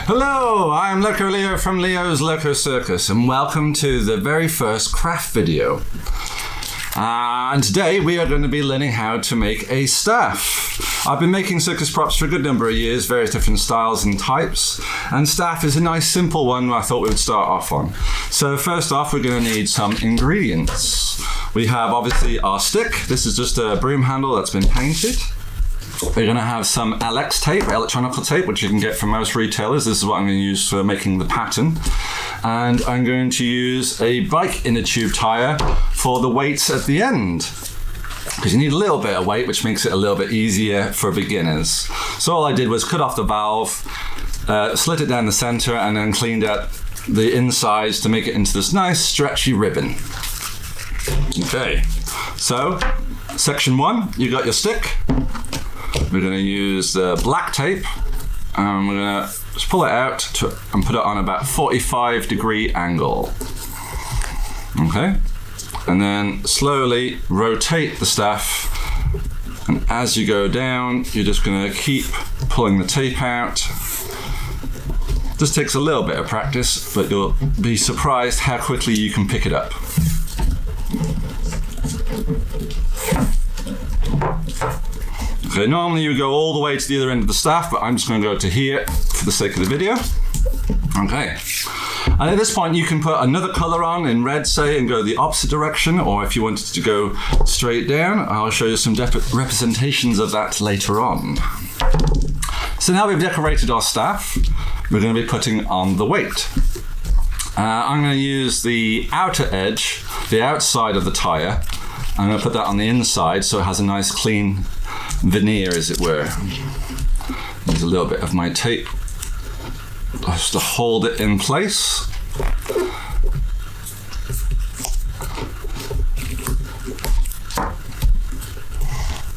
Hello, I'm Loco Leo from Leo's Loco Circus, and welcome to the very first craft video. And today we are going to be learning how to make a staff. I've been making circus props for a good number of years, various different styles and types, and staff is a nice simple one I thought we would start off on. So first off, we're going to need some ingredients. We have obviously our stick. This is just a broom handle that's been painted. We're going to have some LX tape, electronical tape, which you can get from most retailers. This is what I'm going to use for making the pattern. And I'm going to use a bike inner tube tire for the weights at the end, because you need a little bit of weight, which makes it a little bit easier for beginners. So all I did was cut off the valve, slit it down the center, and then cleaned out the insides to make it into this nice stretchy ribbon. Okay, so section one, you got your stick. We're going to use the black tape, and we're going to just pull it out and put it on about 45-degree angle. Okay, and then slowly rotate the staff, and as you go down, you're just going to keep pulling the tape out. This takes a little bit of practice, but you'll be surprised how quickly you can pick it up. Okay, normally you go all the way to the other end of the staff, but I'm just going to go to here for the sake of the video. Okay, and at this point you can put another color on in red, say, and go the opposite direction, or if you wanted to go straight down, I'll show you some representations of that later on. So now we've decorated our staff, we're going to be putting on the weight. I'm going to use the outer edge, the outside of the tire. I'm going to put that on the inside so it has a nice clean veneer, as it were. There's a little bit of my tape just to hold it in place.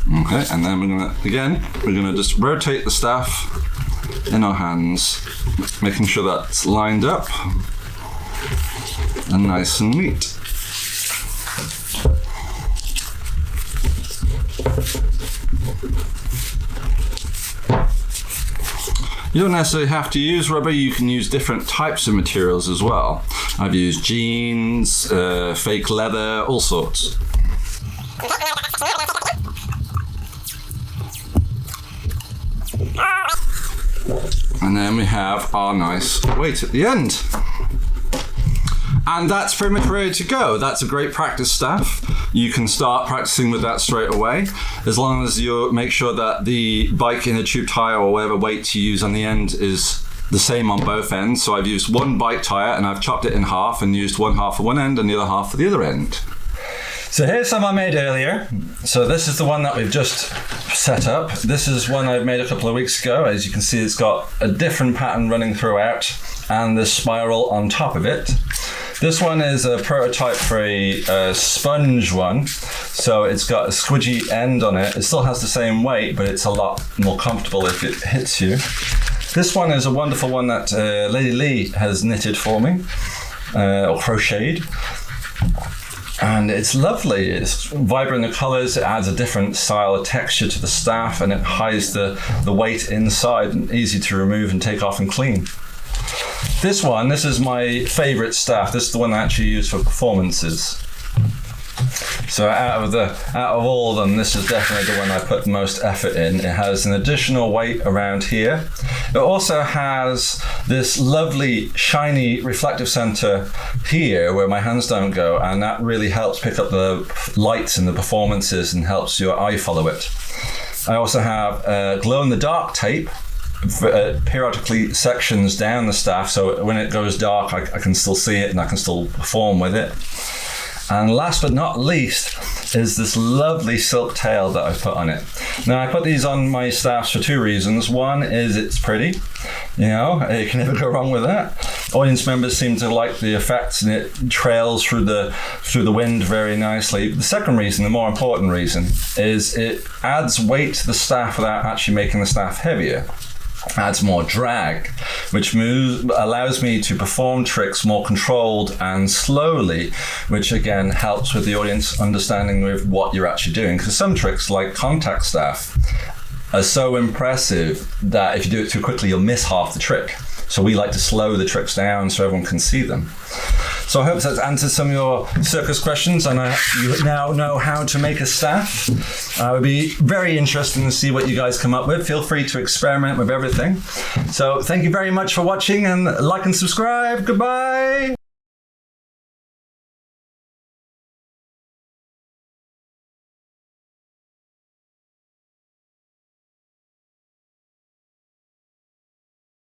Okay, and then we're going to just rotate the staff in our hands, making sure that's lined up and nice and neat. You don't necessarily have to use rubber, you can use different types of materials as well. I've used jeans, fake leather, all sorts. And then we have our nice weight at the end. And that's pretty much ready to go. That's a great practice staff. You can start practicing with that straight away, as long as you make sure that the bike inner tube tire or whatever weight you use on the end is the same on both ends. So I've used one bike tire and I've chopped it in half and used one half for one end and the other half for the other end. So here's some I made earlier. So this is the one that we've just set up. This is one I made a couple of weeks ago. As you can see, it's got a different pattern running throughout and the spiral on top of it. This one is a prototype for a sponge one, so it's got a squidgy end on it. It still has the same weight, but it's a lot more comfortable if it hits you. This one is a wonderful one that Lady Lee has knitted for me, or crocheted. And it's lovely, it's vibrant in the colours, it adds a different style of texture to the staff, and it hides the weight inside, and easy to remove and take off and clean. This is my favourite staff. This is the one I actually use for performances. So out of all of them, this is definitely the one I put the most effort in. It has an additional weight around here. It also has this lovely shiny reflective centre here where my hands don't go, and that really helps pick up the lights in the performances and helps your eye follow it. I also have glow-in-the-dark tape, periodically sections down the staff, so when it goes dark I can still see it and I can still perform with it. And last but not least is this lovely silk tail that I put on it. Now I put these on my staffs for two reasons. One is it's pretty, you can never go wrong with that. Audience members seem to like the effects and it trails through the wind very nicely. The second reason, the more important reason, is it adds weight to the staff without actually making the staff heavier. Adds more drag, which allows me to perform tricks more controlled and slowly, which again helps with the audience understanding with what you're actually doing. Because some tricks, like contact staff, are so impressive that if you do it too quickly, you'll miss half the trick. So we like to slow the tricks down so everyone can see them. So I hope that's answered some of your circus questions, and you now know how to make a staff. It would be very interesting to see what you guys come up with. Feel free to experiment with everything. So thank you very much for watching, and like and subscribe. Goodbye.